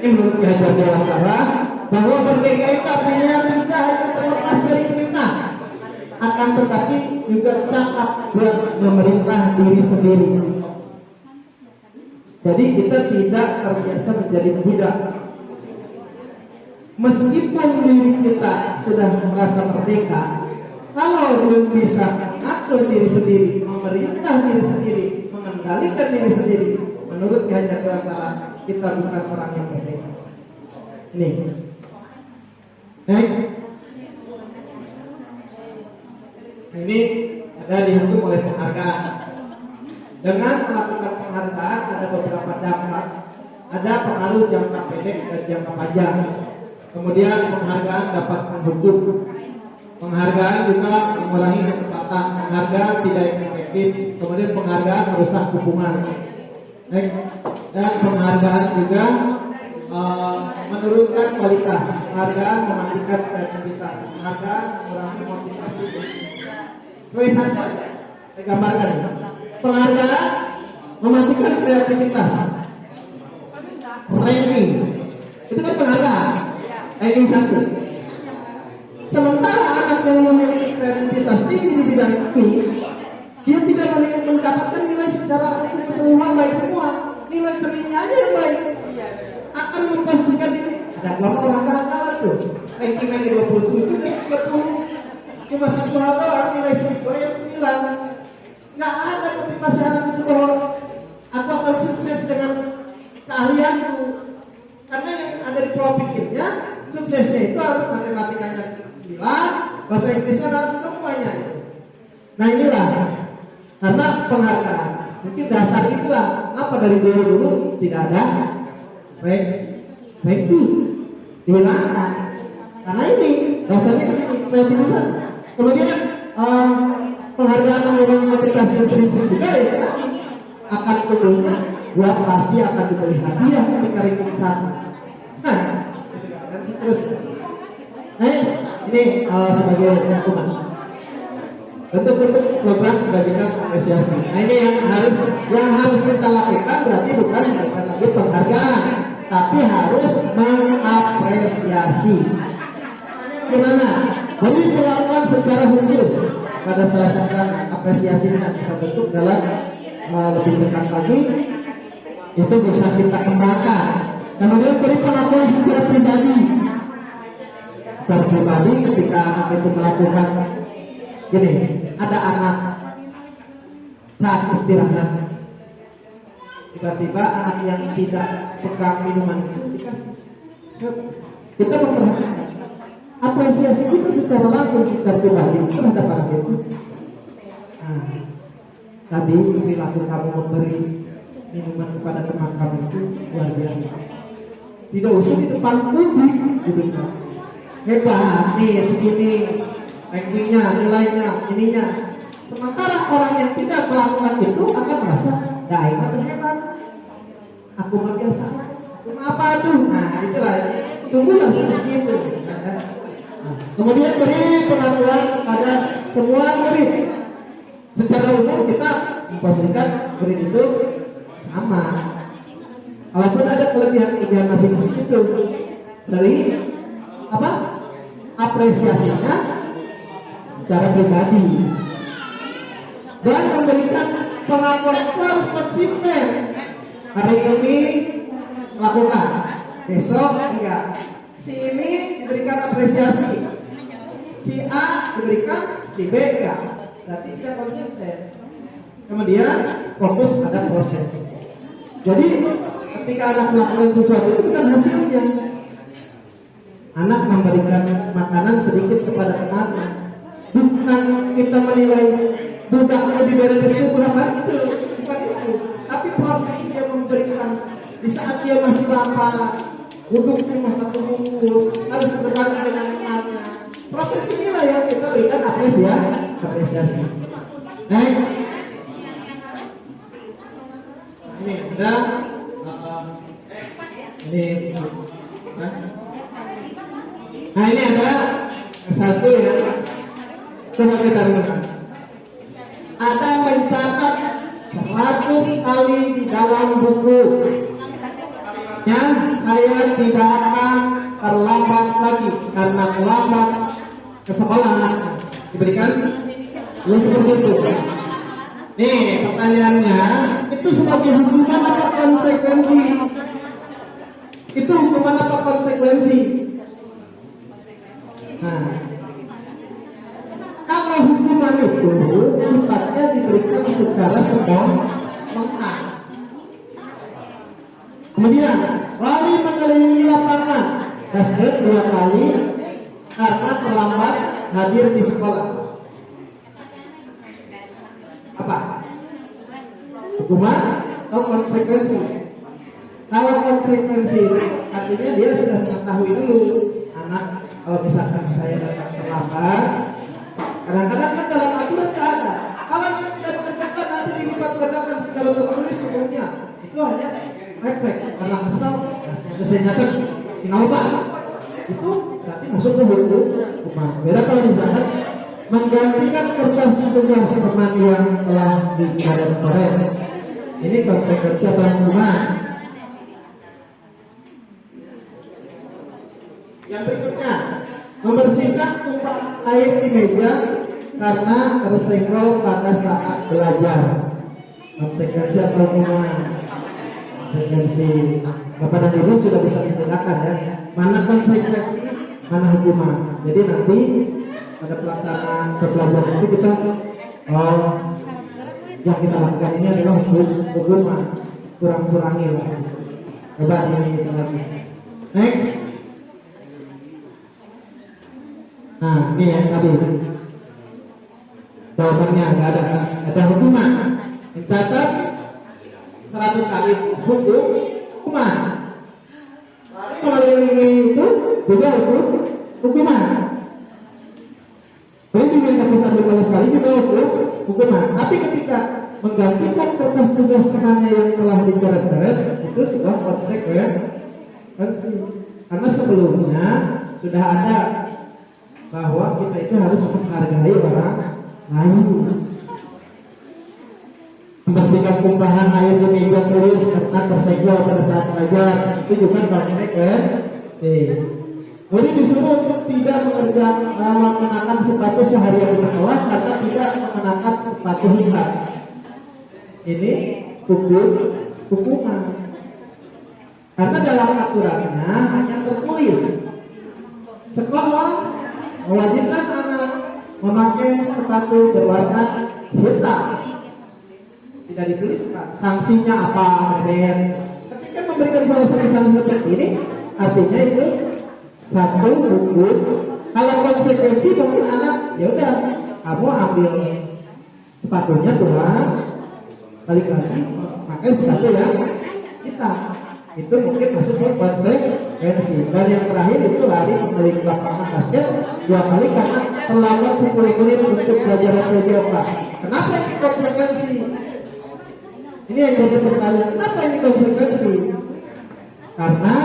ini menurut Ki Hajar Dewantara bahwa merdeka itu artinya tidak hanya terlepas dari perintah, akan tetapi juga cakap buat memerintah diri sendiri. Jadi kita tidak terbiasa menjadi budak. Meskipun diri kita sudah merasa merdeka, kalau belum bisa mengatur diri sendiri, memerintah diri sendiri, mengendalikan diri sendiri, menurut Ki Hajar Dewantara kita bukan orang yang merdeka. Ini. Next. Ini ada dihukum oleh penghargaan. Dengan melakukan penghargaan ada beberapa dampak. Ada pengaruh jangka pendek dan jangka panjang. Kemudian penghargaan dapat menghukum. Penghargaan juga mengurangi ketepatan. Penghargaan tidak efektif. Kemudian penghargaan merusak hubungan. Next. Dan penghargaan juga menurunkan kualitas. Penghargaan mematikan kreativitas. Penghargaan mengurangi motivasi. Sesuai saja, saya gambarkan. Penghargaan mematikan kreativitas. Ranking itu kan penghargaan. Ranking 1. Sementara anak yang memiliki kreativitas tinggi di bidang ini, dia tidak mendapatkan nilai secara untuk keseluruhan baik semua. Nilai seninya aja yang baik. Akan memposisikan diri. Ada kelompok orang kalah tuh. Rankingnya 27 dan 30. Cuma satu hal doang, nilai seni gue yang 9. Nggak ada motivasi anak itu bahwa aku akan sukses dengan keahlianku. Karena yang ada di pola pikirnya, suksesnya itu harus matematikanya 9, bahasa Inggrisnya harus semuanya. Nah inilah, karena penghargaan. Mungkin dasar itulah kenapa dari dulu tidak ada ranking dihilangkan. Karena ini dasarnya di sini kreativitas. Kemudian penghargaan mengenai motivasi prinsip juga ya tadi akan tumbuhnya gua pasti akan diberi hadiah ketika ranking 1. Nah, dan seterusnya. Ini sebagai hukuman. Bentuk-bentuk program kebajikan apresiasi. Nah ini yang harus kita lakukan berarti bukan memberikan lagi penghargaan, tapi harus mengapresiasi. Gimana? Jadi dilakukan secara khusus pada salah satu apresiasinya bisa bentuk dalam lebih dekat lagi itu bisa kita kembangkan. Kemudian beri pengakuan secara pribadi. Secara pribadi ketika anak itu melakukan gini, ada anak saat istirahat tiba-tiba anak yang tidak pegang minuman itu dikasih. Kita memperhatikan apresiasi kita secara langsung secara pribadi terhadap anak itu. Nah, tadi perilaku kamu memberi minuman kepada teman kamu itu luar biasa. Tidak usah di depan publik gitu kan. Hebat nih segini rankingnya, nilainya, ininya. Sementara orang yang tidak melakukan itu akan merasa daing atau hebat. Aku mah biasa, aku mah apa tuh? Nah itulah, tunggulah seperti itu. Kemudian beri pengakuan pada semua murid. Secara umum kita memposisikan murid itu sama. Walaupun ada kelebihan masing-masing itu. Dari apa? Apresiasinya secara pribadi. Dan memberikan pengakuan itu harus konsisten. Hari ini melakukan, besok enggak. Si ini diberikan apresiasi, si A diberikan, si B enggak. Berarti tidak konsisten. Kemudian fokus pada proses. Jadi ketika anak melakukan sesuatu itu bukan hasilnya. Anak memberikan makanan sedikit kepada temannya. Bukan kita menilai budaknya diberi itu berapa itu, bukan itu. Tapi proses dia memberikan di saat dia masih lapar. Duduk cuma satu bungkus, harus berbagi dengan temannya. Proses inilah yang kita berikan apresiasi. Nah, ini ada ini. Nah ini ada satu ya. Coba kita renungkan. Ada mencatat 100 kali di dalam buku. Dan saya tidak akan terlambat lagi karena terlambat ke sekolah anak diberikan lu seperti itu. Nih pertanyaannya, itu sebagai hukuman apa konsekuensi? Itu hukuman apa konsekuensi? Nah, kalau hukuman itu sifatnya diberikan secara spontan. Kemudian lari mengelilingi lapangan basket 2 kali karena terlambat hadir di sekolah. Apa? Hukuman atau konsekuensi? Kalau konsekuensi artinya dia sudah mengetahui dulu anak, kalau misalkan saya datang terlambat, kadang-kadang kan dalam aturan tidak ada. Kalau yang tidak mengerjakan nanti dilipat gandakan secara tertulis sebelumnya. Itu hanya refleks karena kesal, kesehatan, finautan. Itu berarti masuk ke hukuman. Beda kalau misalkan menggantikan kertas tugas teman yang telah dicoret. Ini konsekuensi atau hukuman. Yang berikutnya, membersihkan tumpahan air di meja karena tersenggol pada saat belajar. Konsekuensi atau hukuman? Konsekuensi. Bapak dan Ibu sudah bisa membedakan ya, mana konsekuensi, mana hukuman. Jadi nanti pada pelaksanaan pembelajaran itu kita yang kita lakukan ini adalah hukuman, kurang-kurangi lah. Coba ini lagi. Next. Nah, ini ya tadi jawabannya nggak ada hukuman. Mencatat 100 kali itu hukuman. Kalau ini itu juga hukuman. Jadi diminta pusat berbalas kali juga hukuman. Tapi ketika menggantikan kertas tugas temannya yang telah dicoret-coret, itu sudah konsekuensi. Karena sebelumnya sudah ada bahwa kita itu harus menghargai orang lain. Membersihkan tumpahan air di meja tulis karena tersenggol pada saat belajar, itu juga konsekuensi. Kemudian disuruh untuk tidak mengenakan sepatu seharian di sekolah karena tidak mengenakan sepatu hitam. Ini hukuman. Karena dalam aturannya hanya tertulis sekolah mewajibkan anak memakai sepatu berwarna hitam. Tidak dituliskan sanksinya apa, Ben. Ketika memberikan salah satu sanksi seperti ini, artinya itu satu hukum. Kalau konsekuensi mungkin anak, ya udah, kamu ambil sepatunya pulang, balik lagi pakai sepatu yang hitam. Itu mungkin masuk ke konsekuensi. Dan yang terakhir itu lari mengelilingi lapangan basket 2 kali karena terlambat 10 menit untuk pelajaran prajoga. Kenapa ini konsekuensi? Ini yang jadi pertanyaan, kenapa ini konsekuensi? Karena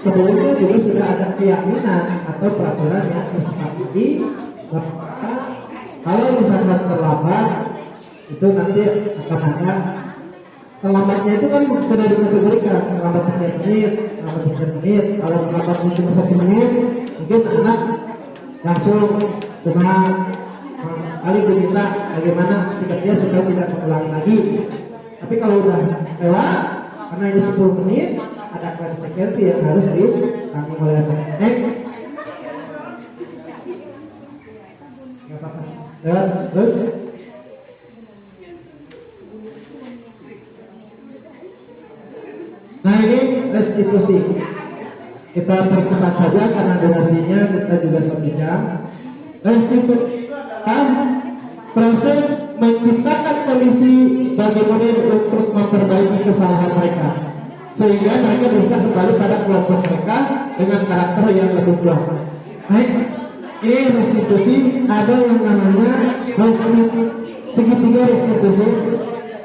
sebelumnya juga sudah ada keyakinan atau peraturan yang disepakati bahwa kalau misalkan terlambat itu nanti akan ada. Terlambatnya itu kan sudah dikategorikan terlambat sekian menit, terlambat sekian menit. Kalau terlambatnya cuma 1 menit, mungkin anak langsung cuma kali diminta bagaimana sikap dia supaya tidak mengulangi lagi. Tapi kalau udah lewat, karena ini 10 menit, ada konsekuensi yang harus ditanggung oleh anak. Gak apa-apa. Lewat, terus. Nah ini restitusi. Kita percepat saja karena durasinya kita juga 1 jam. Restitusi proses menciptakan kondisi bagi murid untuk memperbaiki kesalahan mereka, sehingga mereka bisa kembali pada kelompok mereka dengan karakter yang lebih kuat. Next, ini restitusi, ada yang namanya segitiga restitusi.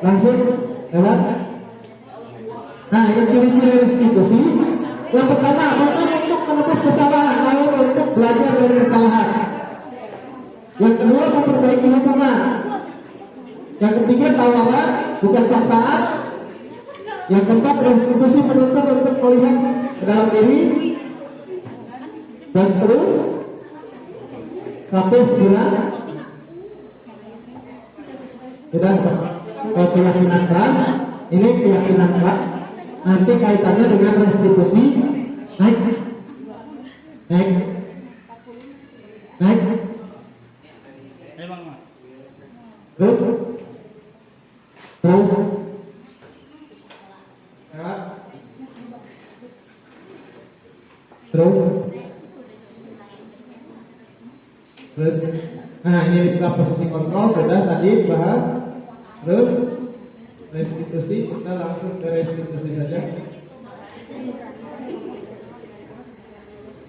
Langsung lewat. Nah, yang ciri-ciri restitusi, yang pertama untuk menebus kesalahan, lalu untuk belajar dari kesalahan. Yang kedua memperbaiki hubungan. Yang ketiga tawaran, bukan paksaan. Yang keempat restitusi menuntut untuk melihat ke dalam diri. Dan terus sampai 9. Sudah keyakinan keras. Ini keyakinan keras. Nanti kaitannya dengan restitusi. Next. Terus lewat. Terus, nah ini dibuka posisi kontrol sudah tadi bahas. Terus restitusi, kita langsung ke restitusi saja.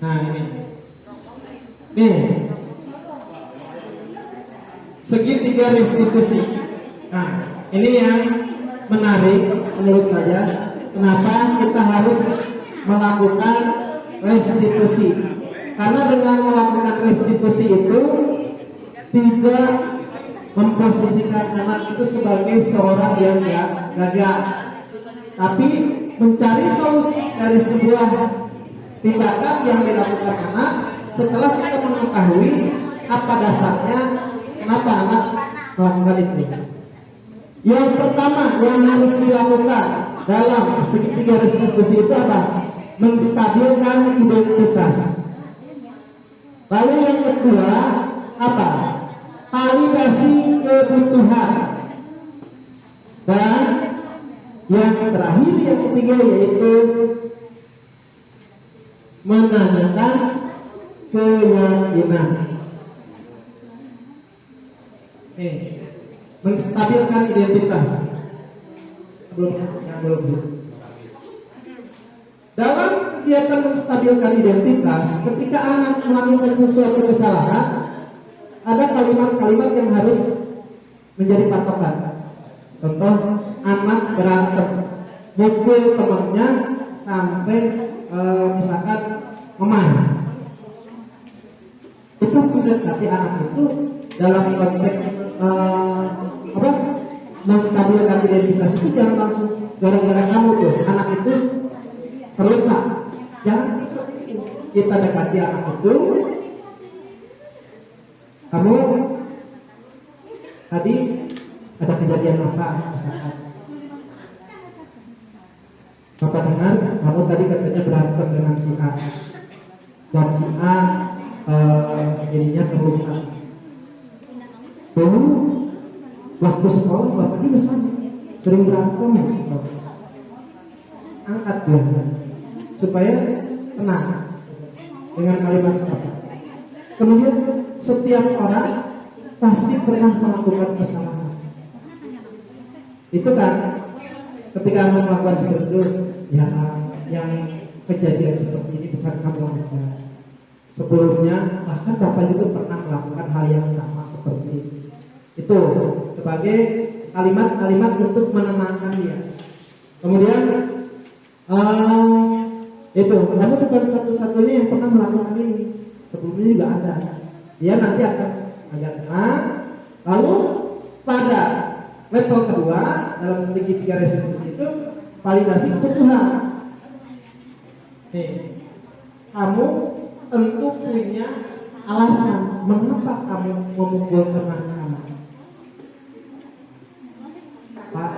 Nah ini, nih segitiga restitusi. Nah ini yang menarik menurut saya. Kenapa kita harus melakukan restitusi? Karena dengan melakukan restitusi itu tidak memposisikan anak itu sebagai seorang yang gagal, tapi mencari solusi dari sebuah tindakan yang dilakukan anak setelah kita mengetahui apa dasarnya kenapa anak melakukan itu. Yang pertama yang harus dilakukan dalam segitiga restitusi itu apa? Menstabilkan identitas. Lalu yang kedua apa? Validasi kebutuhan. Dan yang terakhir yang ketiga yaitu menanyakan keyakinan. Menstabilkan identitas. Sebelum sih. Dalam kegiatan menstabilkan identitas, ketika anak melakukan sesuatu kesalahan, ada kalimat-kalimat yang harus menjadi patokan. Contoh, anak berantem, mukul temannya sampai misalkan memar. Itu mendekati anak itu dalam konteks menstabilkan identitas itu jangan langsung gara-gara kamu tuh anak itu terluka. Jangan kita dekati anak itu. Kamu tadi ada kejadian apa misalkan? Bapak dengar kamu tadi katanya berantem dengan si A dan si A jadinya terluka. Dulu waktu sekolah bapak juga sama, sering berantem. Angkat dia supaya tenang dengan kalimat apa. Kemudian setiap orang pasti pernah melakukan kesalahan. Itu kan ketika kamu melakukan seperti itu, ya yang kejadian seperti ini bukan kamu aja. Sebelumnya bahkan bapak juga pernah melakukan hal yang sama seperti itu, sebagai kalimat-kalimat untuk menenangkan dia. Kemudian itu kamu bukan satu-satunya yang pernah melakukan ini. Sebelumnya juga ada. Dia nanti akan agak tenang. Lalu pada level kedua dalam segitiga restitusi itu validasi kebutuhan. Kamu tentu punya alasan mengapa kamu memukul teman kamu. Pak,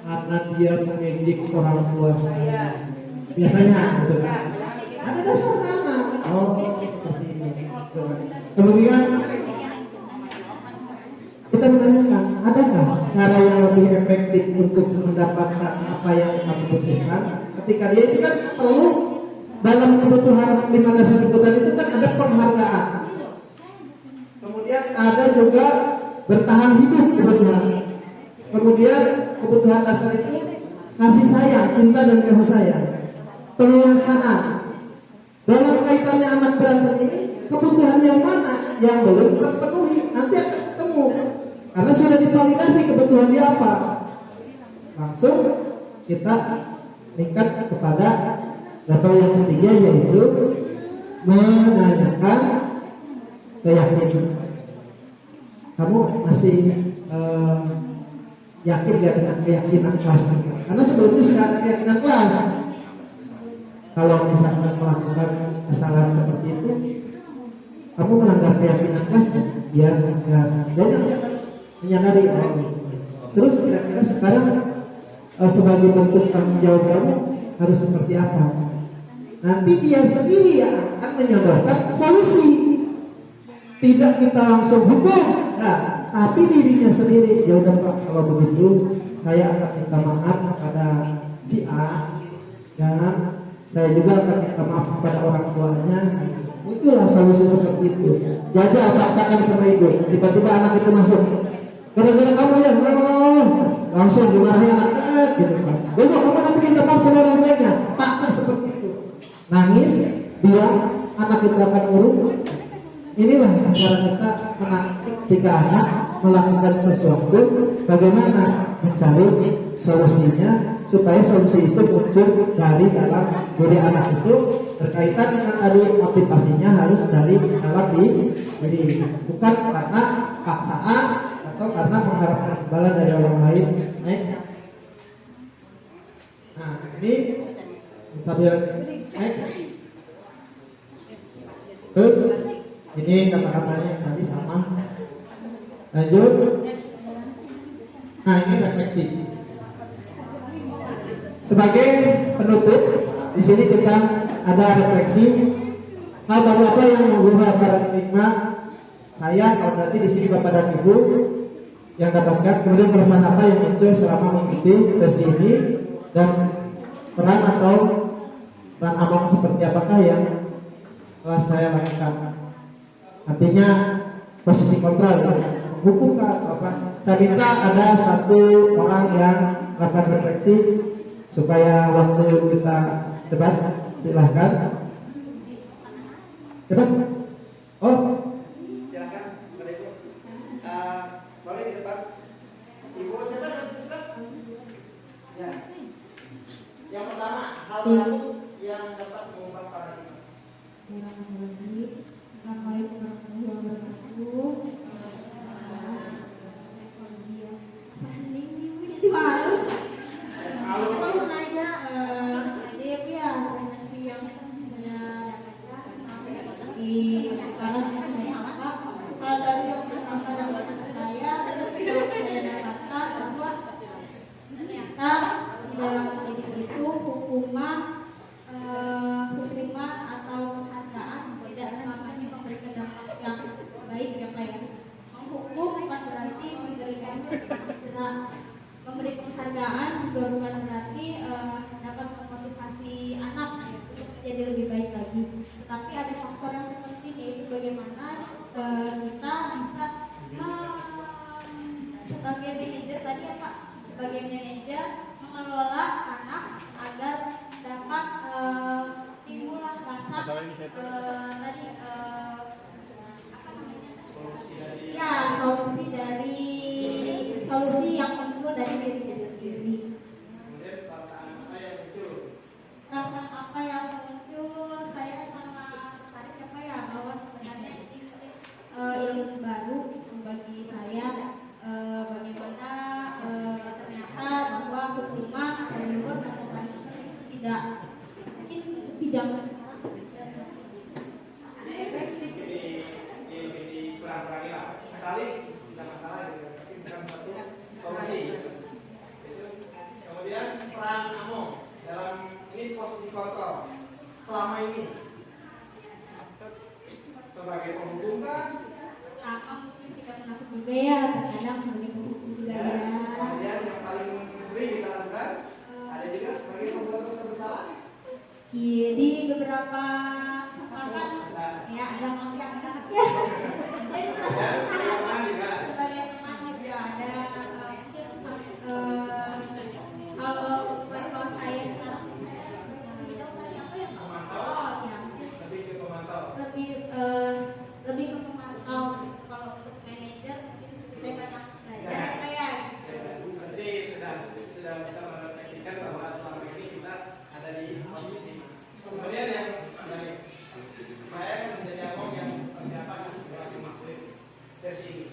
karena dia mengejek orang tua saya. Biasanya gitu kan. Ada dasar nama. Oh, seperti ini. Kemudian kita menanyakan, adakah cara yang lebih efektif untuk mendapatkan apa yang kamu butuhkan? Ketika dia itu kan perlu dalam kebutuhan 5 dasar kebutuhan itu kan ada penghargaan. Kemudian ada juga bertahan hidup kebutuhan. Kemudian kebutuhan dasar itu kasih sayang, cinta dan kasih sayang. Penguasaan. Dalam kaitannya anak berantem ini, kebutuhan yang mana yang belum terpenuhi nanti akan ketemu karena sudah divalidasi kebutuhan dia apa. Langsung kita meningkat kepada level yang ketiga yaitu menanyakan keyakinan. Kamu masih yakin gak dengan keyakinan kelas? Karena sebelumnya sudah ada keyakinan kelas. Kalau misalkan melakukan kesalahan seperti itu, kamu melanggar keyakinan kelas, dia dan nanti akan menyadari hal itu. Terus kira-kira sekarang sebagai bentuk tanggung jawab kamu harus seperti apa? Nanti dia sendiri yang akan menyodorkan solusi. Tidak kita langsung hukum, ya, tapi dirinya sendiri. Ya udah Pak, kalau begitu saya akan minta maaf kepada si A dan saya juga akan minta maaf kepada orang tuanya. Muncullah solusi seperti itu. Jajah paksakan sama ibu, tiba-tiba anak itu masuk, gara-gara kamu ya, langsung dimarahin anak gitu kan. Bebo, kamu nanti minta maaf sama orang tuanya, paksa seperti itu. Nangis, dia anak itu akan urung. Inilah cara kita menangkap ketika anak melakukan sesuatu, bagaimana mencari solusinya supaya solusi itu muncul dari dalam diri anak itu. Berkaitan dengan tadi motivasinya harus dari dalam diri, bukan karena paksaan atau karena mengharapkan imbalan dari orang lain. Nah, ini sambil terus ini kata-katanya tadi sama. Lanjut. Nah, ini refleksi. Sebagai penutup, di sini kita ada refleksi. Hal baru apa yang mengubah paradigma saya? Kalau berarti di sini Bapak dan Ibu yang dapatkan, kemudian perasaan apa yang muncul selama mengikuti sesi ini, dan peran atau peran abang seperti apakah yang telah saya lakukan? Artinya posisi kontrol, hukum atau apa? Saya minta ada satu orang yang melakukan refleksi supaya waktu kita debat. Silahkan. Debat. Oh, silahkan. Boleh di depan. Ibu silakan. Ya. Yang pertama, hal baru yang dapat mengubah paradigma. Assalamualaikum warahmatullahi wabarakatuh. Emang sengaja dia ya nanti yang saya dapatkan di sekarang dari apa dari yang pertama dari saya dapatkan bahwa ternyata di dalam pendidik itu hukuman atau penghargaan tidak selamanya memberikan dampak yang baik ya Pak ya. Menghukum bukan berarti memberikan jerah. Memberi penghargaan juga bukan berarti dapat memotivasi anak untuk menjadi lebih baik lagi. Tapi ada faktor yang penting, yaitu bagaimana kita bisa sebagai manajer tadi ya Pak, sebagai manajer mengelola anak agar dapat timbullah rasa tadi ya solusi yang muncul dari dirinya sendiri. Kemudian Perasaan apa yang muncul? Saya sangat tertarik ya Pak ya, bahwa sebenarnya ini ilmu baru bagi saya, bagaimana ternyata bahwa hukuman atau reward atau punishment tidak mungkin di zaman sekarang efektif. Ini kurang-kurangi lah. Sekali tidak masalah, tapi bukan satu solusi. Kemudian peran kamu dalam ini posisi kontrol selama ini sebagai penghukum kan? Sama mungkin tidak menakut juga ya, kadang sebagai penghukum juga ya. Kemudian yang paling sering kita lakukan ada juga sebagai pembuat dosa bersalah. Di beberapa kesempatan ya ada yang anaknya. Jadi sebagai teman juga ada mungkin kalau level saya sekarang saya jauh dari apa ya Pak? Oh ya mungkin lebih ke pemantau. Kalau untuk manajer saya banyak belajar kayak. Berarti sudah bisa merefleksikan bahwa selama ini kita ada di posisi. Kemudian yang baik, saya akan menjadi abang yang seperti apa sebagai makhluk sesi ini.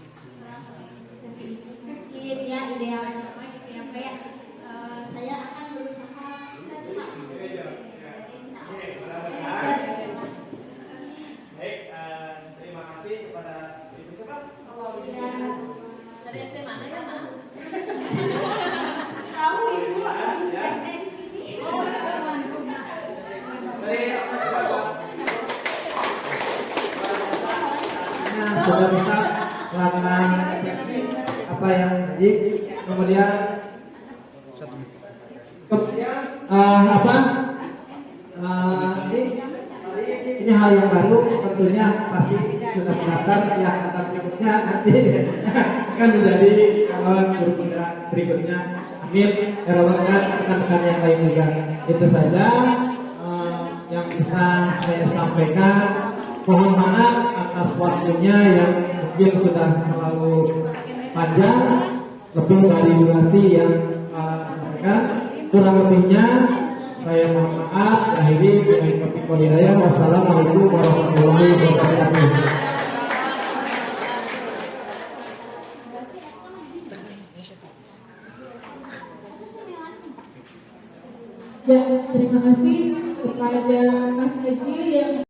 Mungkin ya idealnya memang gitu ya Pak ya. Saya akan berusaha Baik, terima kasih kepada Ibu siapa? ya. Dari SD mana ya Nak? Tahu Ibu Ya. di sini. Dari apa sih Pak? Nah, sudah bisa melakukan refleksi apa yang tadi, kemudian apa hal yang baru tentunya pasti sudah mendaftar yang akan berikutnya nanti akan menjadi kawan guru penggerak berikutnya. Amin. Erokan rekan-rekan yang lain juga. Itu saja yang bisa saya sampaikan. Mohon maaf atas waktunya yang mungkin sudah terlalu panjang, lebih dari durasi yang sampaikan. Kurang lebihnya saya mohon maaf. Akhiri dengan topik kodidaya. Wassalamualaikum warahmatullahi wabarakatuh. Ya, terima kasih kepada Mas Haji yang